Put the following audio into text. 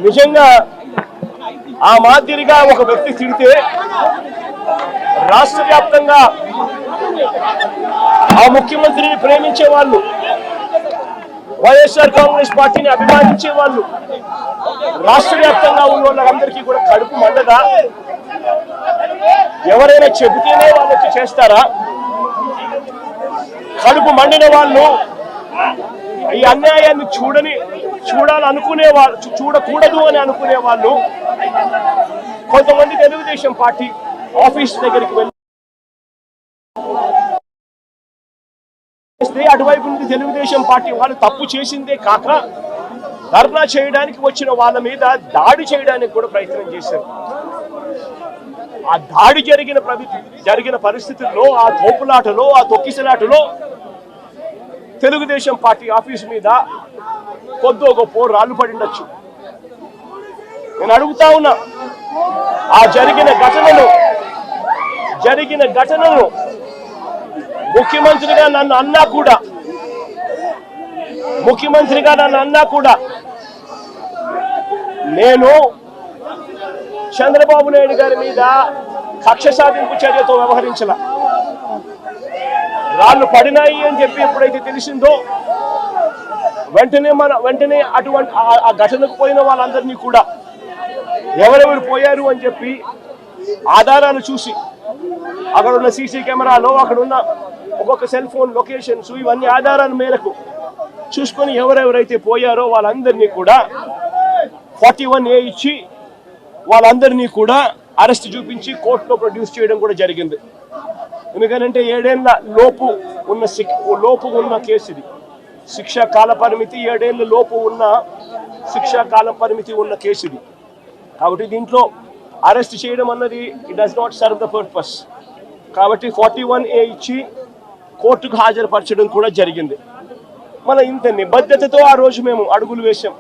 నిజంగా ఆ మాదిరిగా ఒక వ్యక్తి తిడితే రాష్ట్ర వ్యాప్తంగా ఆ ముఖ్యమంత్రిని ప్రేమించే వాళ్ళు, వైఎస్ఆర్ కాంగ్రెస్ పార్టీని అభిమానించే వాళ్ళు, రాష్ట్ర వ్యాప్తంగా ఉన్న వాళ్ళందరికీ కూడా కడుపు మండదా? ఎవరైనా చెబితేనే వాళ్ళు వచ్చి చేస్తారా? కడుపు మండిన వాళ్ళు ఈ అన్యాయాన్ని చూడాలనుకునే వాళ్ళు, చూడకూడదు అని అనుకునే వాళ్ళు కొంతమంది తెలుగుదేశం పార్టీ ఆఫీస్ దగ్గరికి వెళ్ళి అటువైపు నుండి తెలుగుదేశం పార్టీ వాళ్ళు తప్పు చేసిందే కాక ధర్నా చేయడానికి వచ్చిన వాళ్ళ మీద దాడి చేయడానికి కూడా ప్రయత్నం చేశారు. ఆ దాడి జరిగిన పరిస్థితుల్లో, ఆ తోపులాటలో, ఆ తొక్కిసలాటలో తెలుగుదేశం పార్టీ ఆఫీస్ మీద కొద్దో గొప్ప రాళ్ళు పడిండొచ్చు. నేను అడుగుతా ఉన్నా, ఆ జరిగిన ఘటనను ముఖ్యమంత్రిగా నన్ను అన్నా కూడా నేను చంద్రబాబు నాయుడు గారి మీద కక్ష సాధింపు చర్యతో వ్యవహరించాల. రాళ్ళు పడినాయి అని చెప్పి ఎప్పుడైతే తెలిసిందో వెంటనే అటువంటి ఆ ఘటనకు పోయిన వాళ్ళందరినీ కూడా ఎవరెవరు పోయారు అని చెప్పి ఆధారాలు చూసి, అక్కడ ఉన్న సీసీ కెమెరాలో, అక్కడ ఉన్న ఒక్కొక్క సెల్ ఫోన్ లొకేషన్స్, ఇవన్నీ ఆధారాల మేరకు చూసుకొని ఎవరెవరైతే పోయారో వాళ్ళందరినీ కూడా 41A ఇచ్చి వాళ్ళందరినీ కూడా అరెస్ట్ చూపించి కోర్టులో ప్రొడ్యూస్ చేయడం కూడా జరిగింది. ఎందుకంటే 7 ఏళ్ల లోపు ఉన్న కేసు ఇది. శిక్షా కాల పరిమితి 7 ఏళ్ల లోపు ఉన్న శిక్షా కాల పరిమితి ఉన్న కేసు ఇది. కాబట్టి దీంట్లో అరెస్ట్ చేయడం అన్నది it does not serve the purpose. కాబట్టి 41A ఇచ్చి కోర్టుకు హాజరుపరచడం కూడా జరిగింది. మన ఇంత నిబద్ధతతో ఆ రోజు మేము అడుగులు వేశాం.